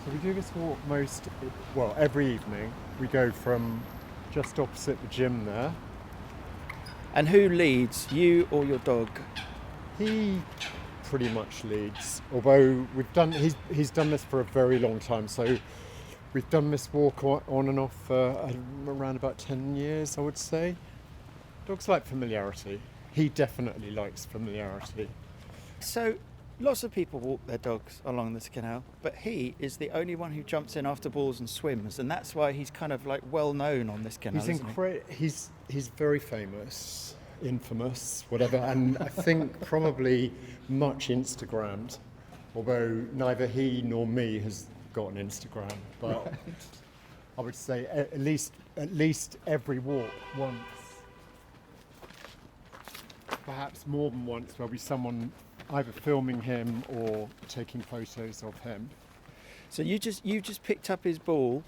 So we do this walk every evening. We go from just opposite the gym there. And who leads, you or your dog? He pretty much leads, although he's done this for a very long time. So we've done this walk on and off for around about 10 years, I would say. Dogs like familiarity. He definitely likes familiarity. So lots of people walk their dogs along this canal, but he is the only one who jumps in after balls and swims, and that's why he's kind of like well known on this canal. He's very famous, infamous, whatever, and I think probably much Instagrammed, although neither he nor me has got an Instagram. But right. I would say at least every walk once, perhaps more than once, there'll be someone either filming him or taking photos of him. So you just picked up his ball.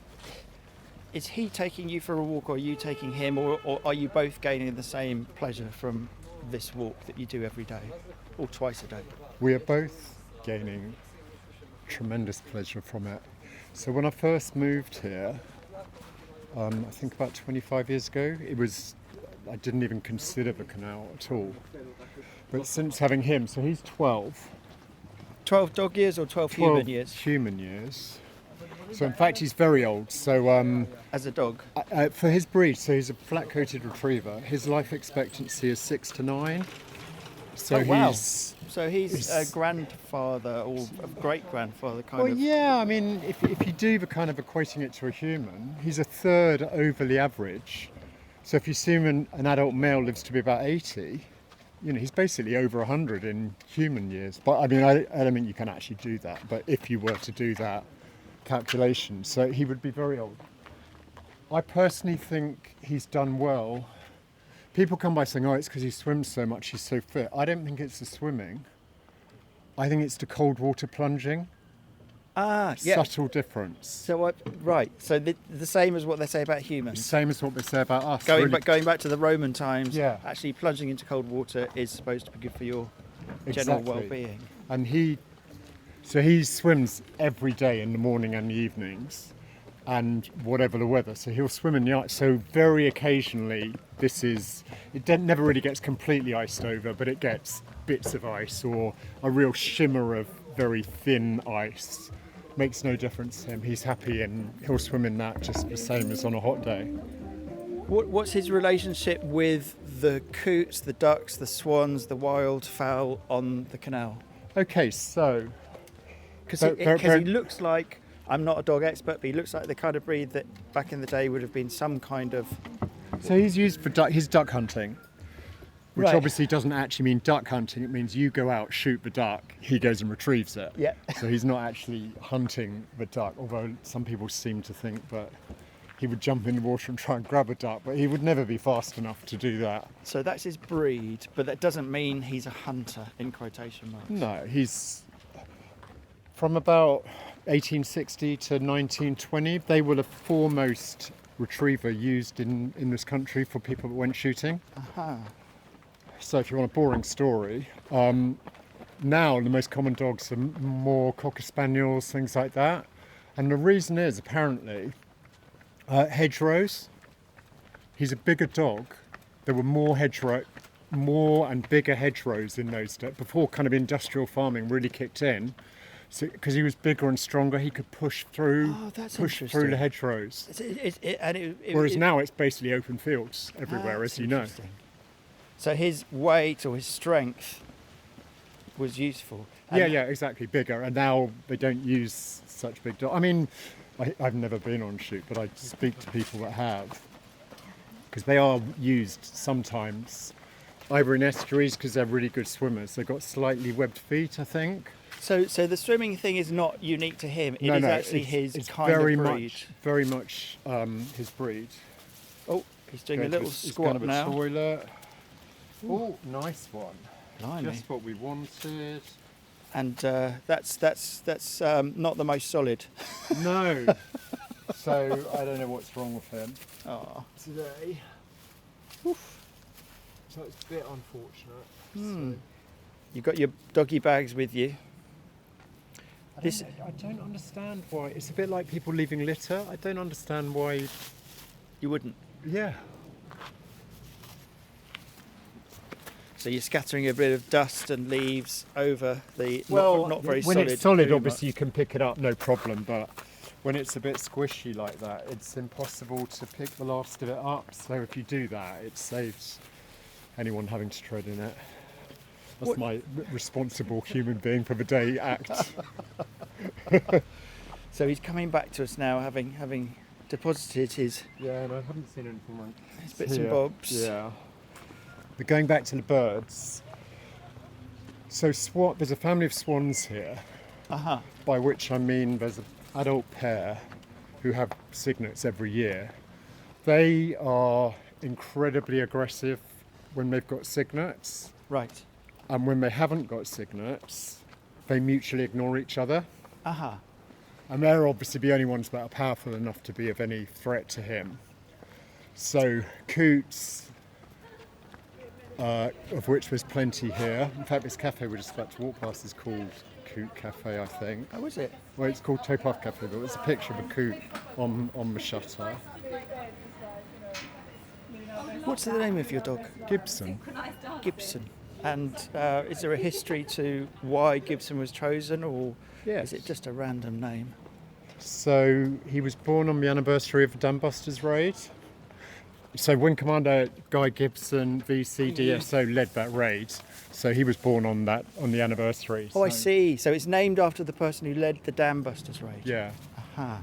Is he taking you for a walk, or are you taking him, or are you both gaining the same pleasure from this walk that you do every day or twice a day? We are both gaining tremendous pleasure from it. So when I first moved here, I think about 25 years ago, I didn't even consider the canal at all. But since having him, so he's 12. 12 dog years or 12 human years? Human years. So in fact, he's very old. So as a dog? For his breed, so he's a flat-coated retriever. His life expectancy is 6 to 9. So wow. He's a grandfather or a great-grandfather kind of. Well, yeah, I mean, if you do the kind of equating it to a human, he's a third over the average. So if you assume an adult male lives to be about 80, he's basically over 100 in human years. But I mean, I don't think you can actually do that. But if you were to do that calculation, so he would be very old. I personally think he's done well. People come by saying, it's because he swims so much, he's so fit. I don't think it's the swimming. I think it's the cold water plunging. Yeah. Subtle difference. So So the same as what they say about humans. The same as what they say about us. Going back to the Roman times. Yeah. Actually, plunging into cold water is supposed to be good for your general well-being. And he swims every day in the morning and the evenings, and whatever the weather. So he'll swim in the ice. So very occasionally, never really gets completely iced over, but it gets bits of ice or a real shimmer of very thin ice. Makes no difference to him. He's happy and he'll swim in that just the same as on a hot day. What's his relationship with the coots, the ducks, the swans, the wild fowl on the canal? Okay, so... Because he looks like, I'm not a dog expert, but he looks like the kind of breed that back in the day would have been some kind of... So he's used for his duck hunting. Which obviously doesn't actually mean duck hunting. It means you go out, shoot the duck, he goes and retrieves it. Yeah. So he's not actually hunting the duck, although some people seem to think that he would jump in the water and try and grab a duck, but he would never be fast enough to do that. So that's his breed, but that doesn't mean he's a hunter, in quotation marks. No, he's... From about 1860 to 1920, they were the foremost retriever used in this country for people that went shooting. Uh-huh. So if you want a boring story, now the most common dogs are more Cocker Spaniels, things like that. And the reason is, apparently, hedgerows. He's a bigger dog. There were more and bigger hedgerows in those days, before kind of industrial farming really kicked in. So, because he was bigger and stronger, he could push through the hedgerows. Whereas now it's basically open fields everywhere, as you know. So his weight or his strength was useful. Yeah, exactly, bigger. And now they don't use such big dogs. I mean, I've never been on shoot, but I speak to people that have. Because they are used sometimes, either in estuaries, because they're really good swimmers. They've got slightly webbed feet, I think. So the swimming thing is not unique to him. It is actually his kind of breed. Very much his breed. Oh, he's doing a little squat now. Toilet. Oh, nice one. Blimey. Just what we wanted. And that's not the most solid. No. So I don't know what's wrong with him today. Oof. So it's a bit unfortunate. So. You've got your doggy bags with you. I I don't understand why. It's a bit like people leaving litter. I don't understand why. You wouldn't. Yeah. So you're scattering a bit of dust and leaves over the not very when solid. it's solid, poo obviously you much. can pick it up, no problem. But when it's a bit squishy like that, it's impossible to pick the last of it up. So if you do that, it saves anyone having to tread in it. That's What- my responsible human being for the day act. So he's coming back to us now, having deposited his Yeah, and I haven't seen anything like bits and bobs. Yeah. But going back to the birds, so there's a family of swans here, Uh-huh. by which I mean there's an adult pair who have cygnets every year. They are incredibly aggressive when they've got cygnets, Right. and when they haven't got cygnets, they mutually ignore each other. Uh-huh. And they're obviously the only ones that are powerful enough to be of any threat to him. So coots, of which there's plenty here. In fact, this cafe we're just about to walk past is called Coot Cafe, I think. Oh, is it? Well, it's called Towpath Cafe, but there's a picture of a coot on the shutter. What's the name of your dog? Gibson. Gibson. And is there a history to why Gibson was chosen, or Yes. is it just a random name? So he was born on the anniversary of the Dam Busters raid. So when Commander Guy Gibson, VCDSO, led that raid, so he was born on the anniversary. Oh, I so- see. So it's named after the person who led the Dam Busters raid. Yeah. Aha.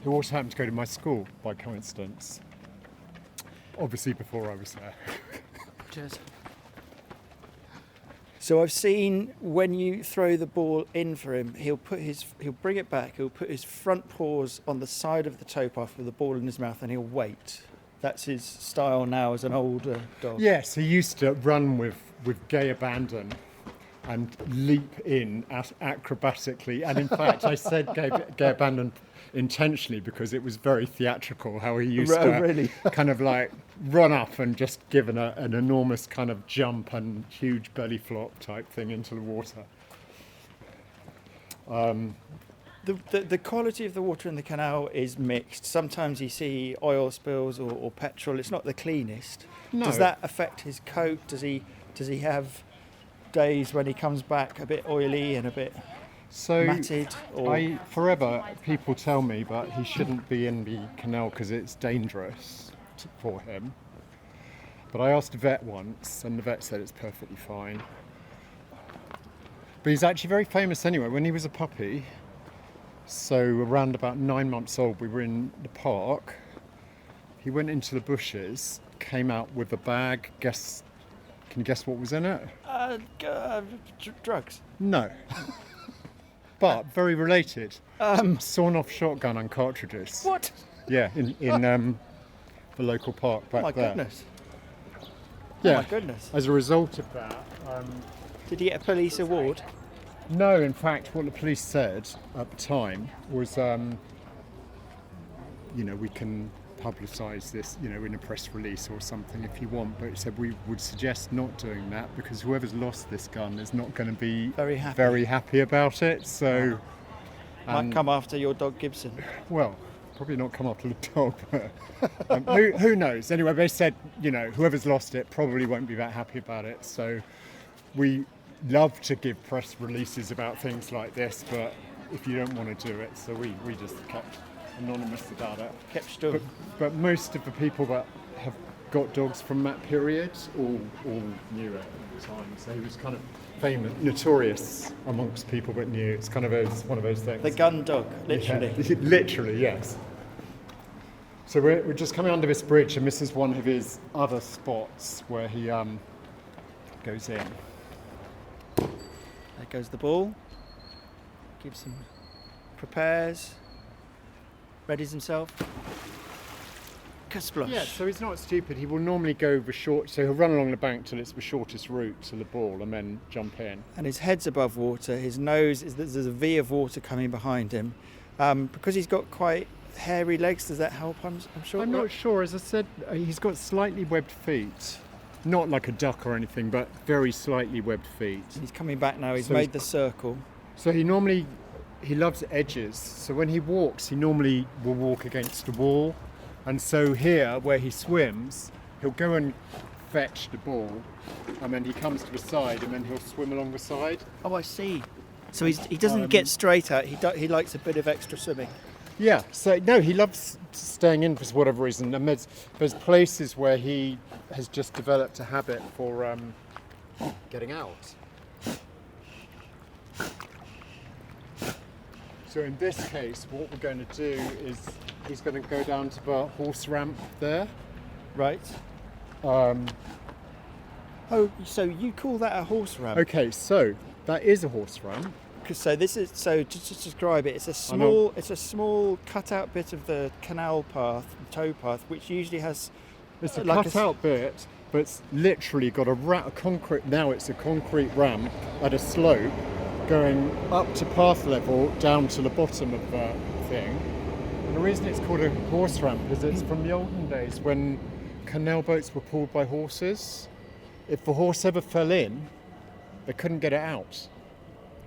Who also happened to go to my school by coincidence. Obviously before I was there. Cheers. So I've seen when you throw the ball in for him, he'll bring it back. He'll put his front paws on the side of the towpath with the ball in his mouth, and he'll wait. That's his style now as an older dog. Yes, he used to run with gay abandon and leap in acrobatically. And in fact, I said gay abandon intentionally because it was very theatrical how he used Oh, to really? kind of like run up and just give an enormous kind of jump and huge belly flop type thing into the water. The quality of the water in the canal is mixed. Sometimes you see oil spills or petrol. It's not the cleanest. No. Does that affect his coat? Does he have days when he comes back a bit oily and a bit So matted? Or forever people tell me that he shouldn't be in the canal because it's dangerous for him. But I asked a vet once, and the vet said it's perfectly fine. But he's actually very famous anyway. When he was a puppy, so around about 9 months old, we were in the park. He went into the bushes, came out with a bag. Can you guess what was in it? drugs. No. But very related. Sawn-off shotgun and cartridges. What? Yeah, in the local park Oh back my there. goodness. Yeah. Oh my goodness. As a result of that, Did he get a police award? no, in fact, what the police said at the time was, we can publicise this, in a press release or something if you want, but it said we would suggest not doing that because whoever's lost this gun is not going to be Very happy. about it. So, Might come after your dog Gibson. well, probably not come after the dog, but who knows? Anyway, they said, whoever's lost it probably won't be that happy about it. So we love to give press releases about things like this, but if you don't want to do it, so we just kept anonymous about it. Kept still. But most of the people that have got dogs from that period all knew it at the time. So he was kind of famous, notorious amongst people that knew. It's kind of one of those things. The gun dog, literally. Yeah, literally, yes. So we're just coming under this bridge, and this is one of his other spots where he goes in. There goes the ball. Gibson prepares. Readies himself. Splash. Yeah, so he's not stupid. He will normally go so he'll run along the bank till it's the shortest route to the ball and then jump in. And his head's above water. His nose there's a V of water coming behind him. Because he's got quite hairy legs, does that help? I'm sure. I'm not sure. As I said, he's got slightly webbed feet. Not like a duck or anything, but very slightly webbed feet. He's coming back now. He's So made the circle. So he loves edges. So when he walks, he normally will walk against a wall. And so here, where he swims, he'll go and fetch the ball, and then he comes to the side, and then he'll swim along the side. Oh, I see. So he doesn't get straight out. He likes a bit of extra swimming. Yeah. So no, he loves staying in for whatever reason. And there's places where he has just developed a habit for getting out. So in this case, what we're going to do is he's going to go down to the horse ramp there. Right. Oh, so you call that a horse ramp? Okay, so that is a horse ramp. So just to describe it, it's a small cut-out bit of the canal path, tow path, which usually has. It's a like cut-out bit, but it's literally got a concrete. Now it's a concrete ramp at a slope, going up to path level down to the bottom of the thing. And the reason it's called a horse ramp is it's from the olden days when canal boats were pulled by horses. If the horse ever fell in, they couldn't get it out.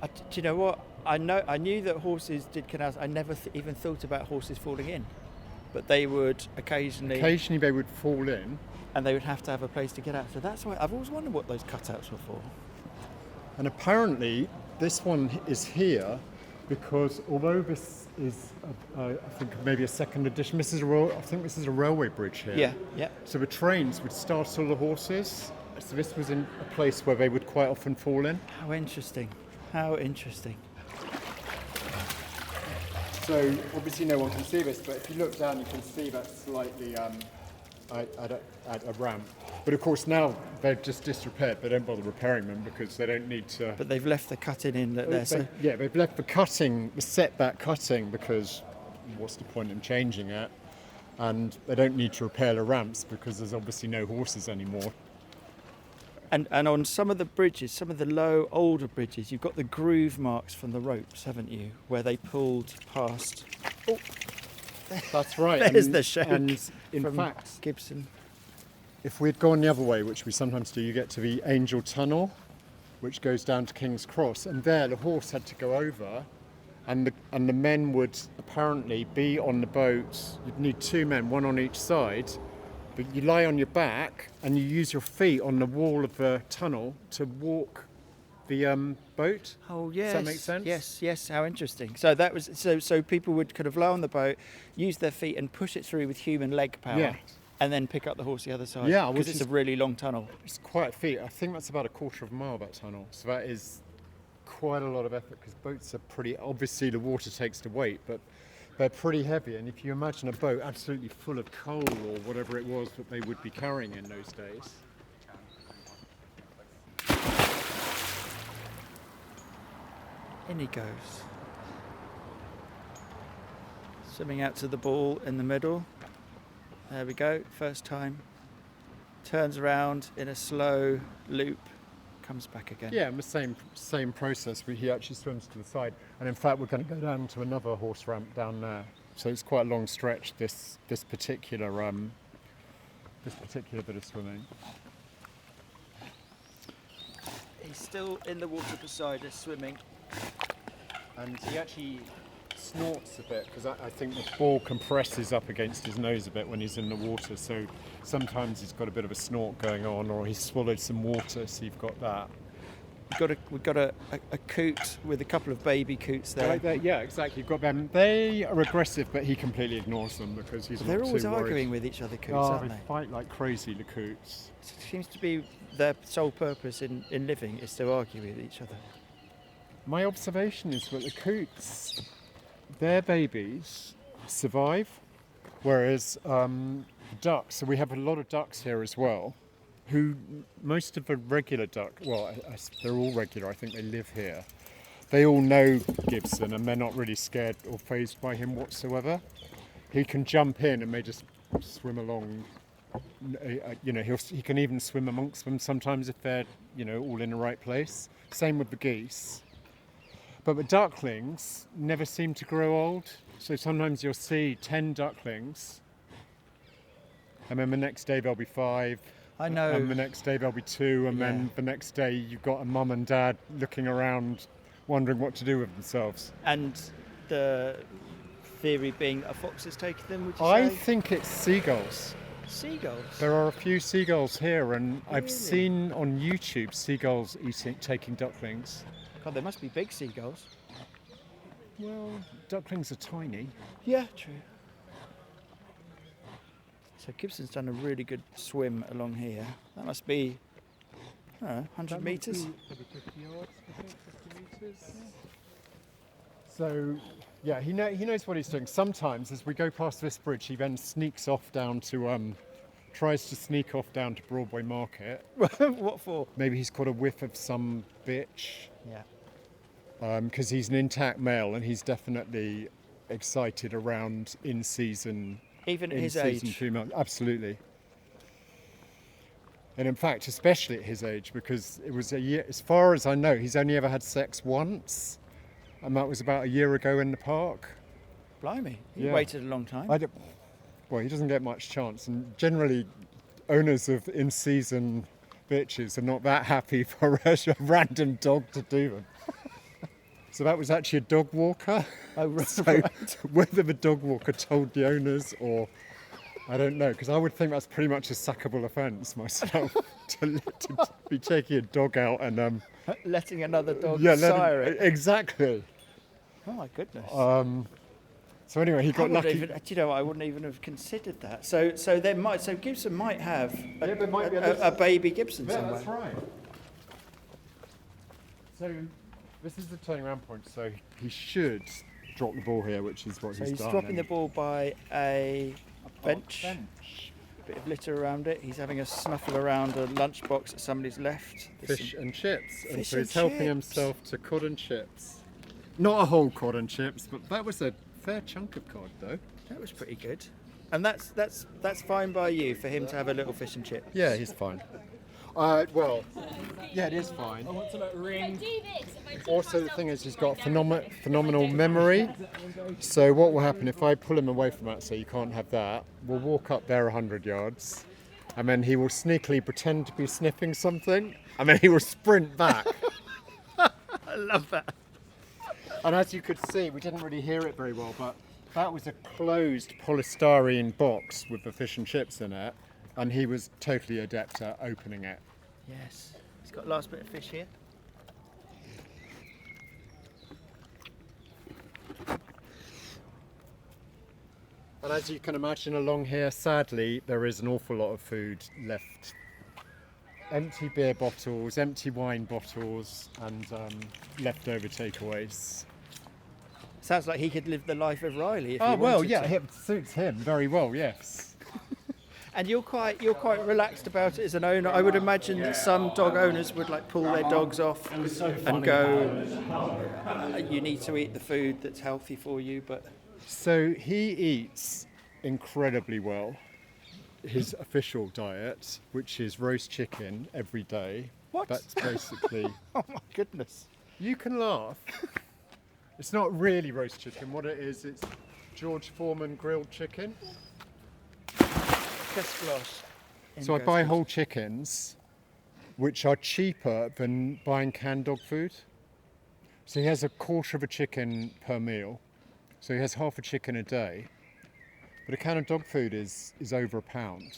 Do you know what? I knew that horses did canals. I never even thought about horses falling in, but they would occasionally they would fall in, and they would have to have a place to get out. So that's why I've always wondered what those cutouts were for. And apparently this one is here because although this is I think maybe a second edition, I think this is a railway bridge here. Yeah. So the trains would startle the horses. So this was in a place where they would quite often fall in. How interesting. So obviously no one can see this, but if you look down, you can see that slightly at a ramp. But of course now they're just disrepaired. They don't bother repairing them because they don't need to. But they've left the cutting in there. They've left the setback cutting because what's the point in changing it? And they don't need to repair the ramps because there's obviously no horses anymore. And on some of the bridges, some of the older bridges, you've got the groove marks from the ropes, haven't you? Where they pulled past. Oh, that's right. There's the show. And in fact, Gibson. If we'd gone the other way, which we sometimes do, you get to the Angel Tunnel, which goes down to King's Cross, and there the horse had to go over, and the men would apparently be on the boat. You'd need two men, one on each side. But you lie on your back and you use your feet on the wall of the tunnel to walk the boat. Oh yes. Does that make sense? Yes. How interesting. So that was so people would kind of lie on the boat, use their feet and push it through with human leg power. Yeah. And then pick up the horse the other side. Yeah, because it's a really long tunnel. It's quite a feat. I think that's about a quarter of a mile, that tunnel. So that is quite a lot of effort because boats are pretty. Obviously, the water takes the weight, but they're pretty heavy, and if you imagine a boat absolutely full of coal or whatever it was that they would be carrying in those days. In he goes. Swimming out to the ball in the middle. There we go, first time. Turns around in a slow loop, comes back again. Yeah, and the same process. He actually swims to the side, and in fact we're going to go down to another horse ramp down there. So it's quite a long stretch. This particular bit of swimming. He's still in the water beside us, swimming. And he actually snorts a bit because I think the ball compresses up against his nose a bit when he's in the water. So sometimes he's got a bit of a snort going on, or he's swallowed some water. So you've got that. We've got a coot with a couple of baby coots there. Right there, yeah, exactly. You've got them. They are aggressive, but he completely ignores them because he's. They're not always too worried. Arguing with each other, coots, aren't they? Fight like crazy, the coots. It seems to be their sole purpose in living is to argue with each other. My observation is that the coots, their babies survive, whereas ducks. So we have a lot of ducks here as well. Who most of the regular duck, well, they're all regular. I think they live here. They all know Gibson, and they're not really scared or fazed by him whatsoever. He can jump in, and they just swim along. He can even swim amongst them sometimes if they're, all in the right place. Same with the geese. But the ducklings never seem to grow old. So sometimes you'll see 10 ducklings, and then the next day there'll be 5. I know. And the next day there'll be 2, and then the next day you've got a mum and dad looking around wondering what to do with themselves. And the theory being a fox has taken them, would you I say? think it's seagulls. Seagulls? There are a few seagulls here, and Really? I've seen on YouTube seagulls taking ducklings. God, there must be big seagulls. Well, ducklings are tiny. Yeah, true. So Gibson's done a really good swim along here. That must be, I don't know, 100 metres? Maybe 50 yards, I think, 50 metres. So, yeah, he knows what he's doing. Sometimes, as we go past this bridge, he then sneaks off down to, tries to sneak off down to Broadway Market. What for? Maybe he's caught a whiff of some bitch, Yeah. because he's an intact male and he's definitely excited around in-season. Even at his in-season age. female. Absolutely. And in fact, especially at his age, because it was a year, as far as I know, he's only ever had sex once. And that was about a year ago in the park. Blimey, he Yeah. waited a long time. Well, he doesn't get much chance. And generally, owners of in-season bitches are not that happy for a random dog to do them. So that was actually a dog walker. Oh, right. So whether the dog walker told the owners or, I don't know, because I would think that's pretty much a sackable offence myself, to be taking a dog out and Letting another dog let sire him, it. exactly. Oh my goodness. So anyway, he I got wouldn't lucky. even, do you know, I wouldn't even have considered that. So Gibson might have Yeah, there might be a baby Gibson Yeah, somewhere. that's right. So this is the turning around point. So he should drop the ball here, which is what So he's he's done. dropping and the ball by a bench. bench. Bit of litter around it. He's having a snuffle around a lunchbox that somebody's left. There's Fish and chips. And fish so and he's helping chips. himself to cod and chips. Not a whole cod and chips, but that was a fair chunk of cod, though. That was pretty good. And that's fine by you for him to have a little fish and chip. Yeah, he's fine. Well, yeah, it is fine. Also, the thing is, he's got phenomenal memory. So what will happen if I pull him away from that, so you can't have that, we'll walk up there 100 yards, and then he will sneakily pretend to be sniffing something, and then he will sprint back. I love that. And as you could see, we didn't really hear it very well, but that was a closed polystyrene box with the fish and chips in it, and he was totally adept at opening it. Yes. He's got last bit of fish here. And as you can imagine along here, sadly, there is an awful lot of food left. Empty beer bottles, empty wine bottles, and leftover takeaways. Sounds like he could live the life of Riley if he Oh, well, wanted yeah, to. it suits him very well, yes. And you're quite relaxed about it as an owner. I would imagine that some dog owners would like pull their dogs off and go, you need to eat the food that's healthy for you, but So he eats incredibly well. His official diet, which is roast chicken every day. What? That's basically... oh my goodness. You can laugh. It's not really roast chicken. What it is, it's George Foreman grilled chicken. So I buy whole chickens, which are cheaper than buying canned dog food. So he has a quarter of a chicken per meal. So he has half a chicken a day. But a can of dog food is over £1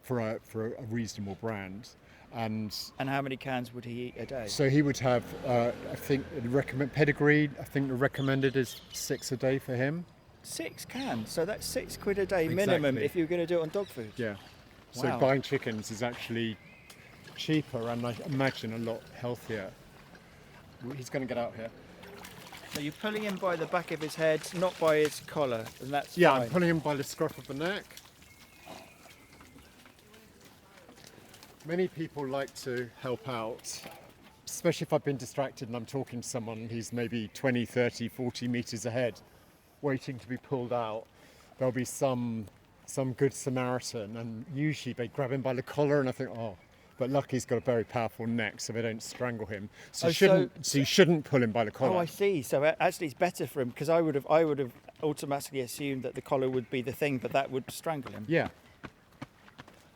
for a reasonable brand. And how many cans would he eat a day? so he would have, I think, pedigree, I think the recommended is 6 a day for him. 6 cans, so that's £6 a day minimum Exactly. if you're going to do it on dog food. Yeah. So Wow. buying chickens is actually cheaper and I imagine a lot healthier. He's going to get out here. So you're pulling him by the back of his head, not by his collar, and that's Yeah, fine. I'm pulling him by the scruff of the neck. Many people like to help out, especially if I've been distracted and I'm talking to someone who's maybe 20, 30, 40 metres ahead, waiting to be pulled out. There'll be some good Samaritan, and usually they grab him by the collar, and I think, oh, but lucky he's got a very powerful neck, so they don't strangle him. So you shouldn't pull him by the collar. Oh, I see. So actually, it's better for him because I would have automatically assumed that the collar would be the thing, but that would strangle him. Yeah.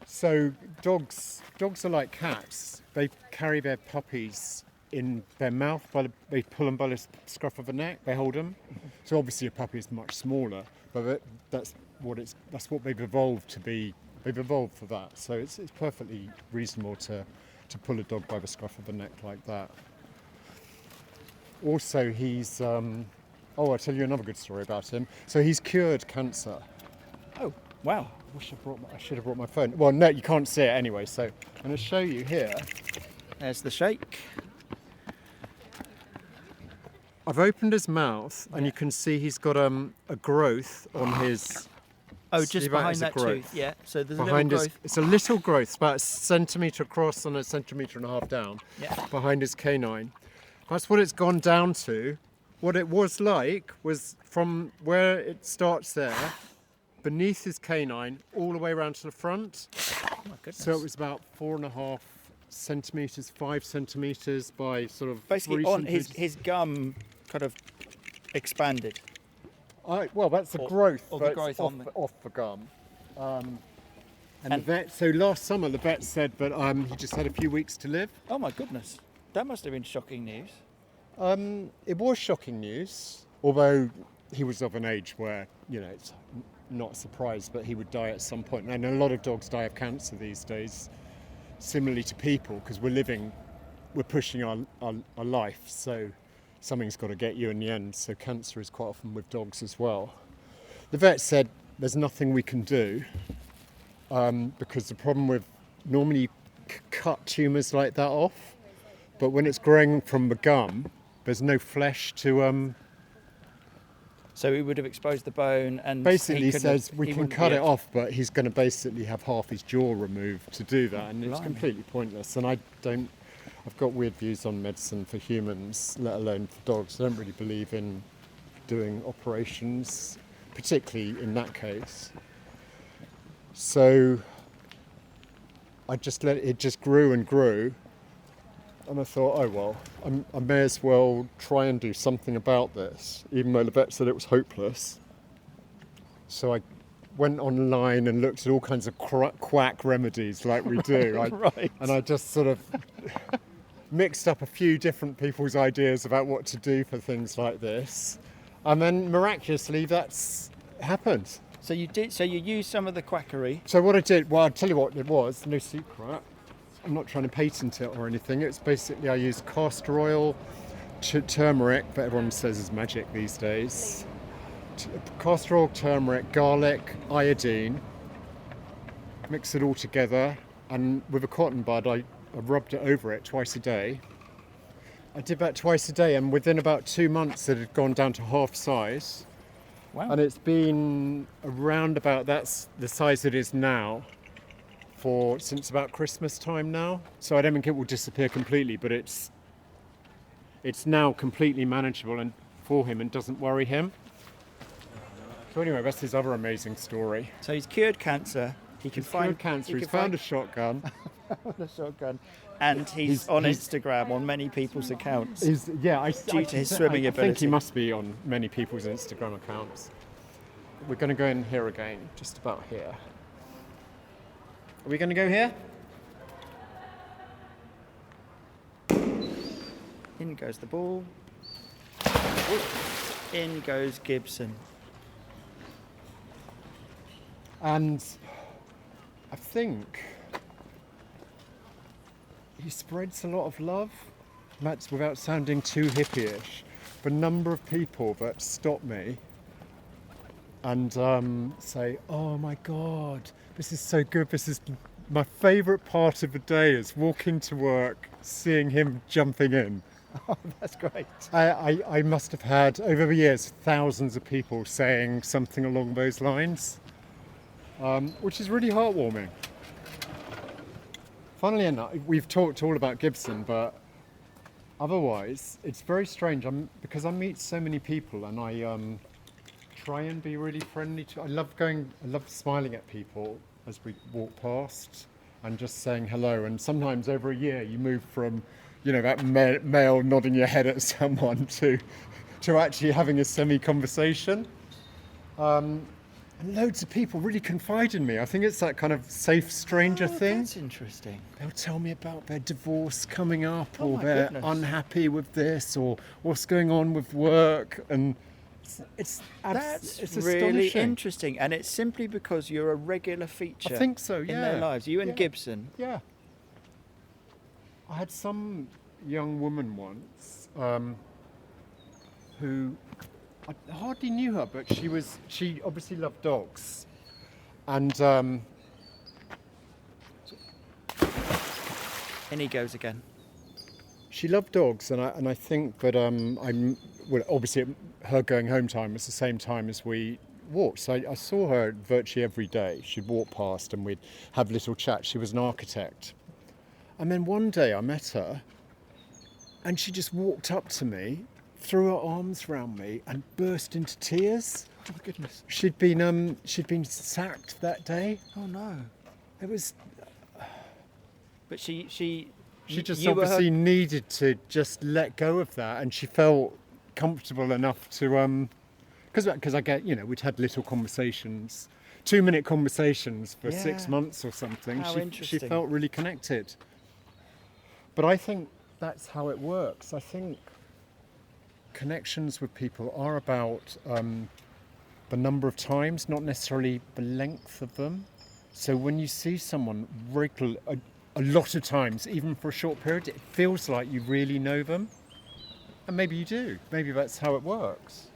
So dogs are like cats. They carry their puppies in their mouth. They pull them by the scruff of the neck. They hold them. So obviously a puppy is much smaller, but that's what they've evolved to be. They've evolved for that. So it's perfectly reasonable to pull a dog by the scruff of the neck like that. Also, he's I'll tell you another good story about him. So he's cured cancer. Oh, wow. I should have brought my phone. Well, no, you can't see it anyway. So I'm going to show you here. There's the shake. I've opened his mouth, and you can see he's got a growth on his. Oh, just behind that growth. tooth. Yeah. So there's Behind a little growth. it's a little growth, it's about a centimetre across and a centimetre and a half down. Yeah. Behind his canine. That's what it's gone down to. What it was like was from where it starts there, beneath his canine, all the way around to the front. Oh my goodness. So it was about 4.5 centimetres, 5 centimetres by sort of basically 3 on centimetres. his gum kind of expanded. Well, that's the Or- growth, or the but growth it's on the- off the gum. And the And- vet. So last summer, the vet said that he just had a few weeks to live. Oh my goodness. That must have been shocking news. It was shocking news, although he was of an age where it's not a surprise, but he would die at some point. And a lot of dogs die of cancer these days, similarly to people, because we're pushing our life. So something's got to get you in the end. So cancer is quite often with dogs as well. The vet said there's nothing we can do because the problem with normally you cut tumours like that off, but when it's growing from the gum, there's no flesh to. So he would have exposed the bone and Basically he couldn't says have- we he can wouldn't cut be it able- off, but he's going to basically have half his jaw removed to do that, and it's Blimey. completely pointless. And I've got weird views on medicine for humans, let alone for dogs. I don't really believe in doing operations, particularly in that case. So I just let it just grew and grew, and I thought, oh well, I may as well try and do something about this, even though the vet said it was hopeless. So I went online and looked at all kinds of quack remedies like we do. Right. And I just sort of mixed up a few different people's ideas about what to do for things like this. And then miraculously that's happened. So you did. So you used some of the quackery. So what I did, well, I'll tell you what it was, no secret. I'm not trying to patent it or anything. It's basically I used castor oil, turmeric, but everyone says is magic these days. Castor oil, turmeric, garlic, iodine. Mix it all together, and with a cotton bud, I rubbed it over it twice a day. I did that twice a day, and within about 2 months, it had gone down to half size. Wow. And it's been around about that's the size it is now since about Christmas time now. So I don't think it will disappear completely, but it's now completely manageable and for him and doesn't worry him. So anyway, that's his other amazing story. So he's cured cancer. He can He's find cured cancer. he He's can found a shotgun. a shotgun, and he's on Instagram on many people's accounts. Due to his swimming I think ability. he must be on many people's Instagram accounts. We're going to go in here again, just about here. Are we going to go here? In goes the ball. In goes Gibson. And I think he spreads a lot of love. That's without sounding too hippie-ish. The number of people that stop me and say, oh my God, this is so good. This is my favourite part of the day is walking to work, seeing him jumping in. Oh, that's great. I must have had, over the years, thousands of people saying something along those lines, which is really heartwarming. Funnily enough, we've talked all about Gibson, but otherwise, it's very strange. Because I meet so many people and I try and be really friendly. I love smiling at people as we walk past and just saying hello. And sometimes over a year, you move from that male nodding your head at someone to actually having a semi-conversation. And loads of people really confide in me. I think it's that kind of safe stranger thing. That's interesting. They'll tell me about their divorce coming up, Oh or my they're goodness. unhappy with this, or what's going on with work, and it's That's it's really astonishing. interesting, and it's simply because you're a regular feature I think so. in Yeah. their lives. You and Yeah. Gibson. Yeah. I had some young woman once who I hardly knew her, but she obviously loved dogs, and And he goes again. she loved dogs, and I think that well, obviously her going home time was the same time as we walked. So I saw her virtually every day. She'd walk past and we'd have little chats. She was an architect, and then one day I met her, and she just walked up to me, threw her arms around me, and burst into tears. Oh my goodness. She'd been sacked that day. Oh no. It was. But she She just you were her- obviously needed to just let go of that, and she felt comfortable enough to because I get, we'd had little conversations, 2-minute conversations for 6 Yeah. months or something. How She interesting. felt really connected. But I think that's how it works. I think connections with people are about the number of times, not necessarily the length of them. So when you see someone a lot of times, even for a short period, it feels like you really know them. And maybe you do. Maybe that's how it works.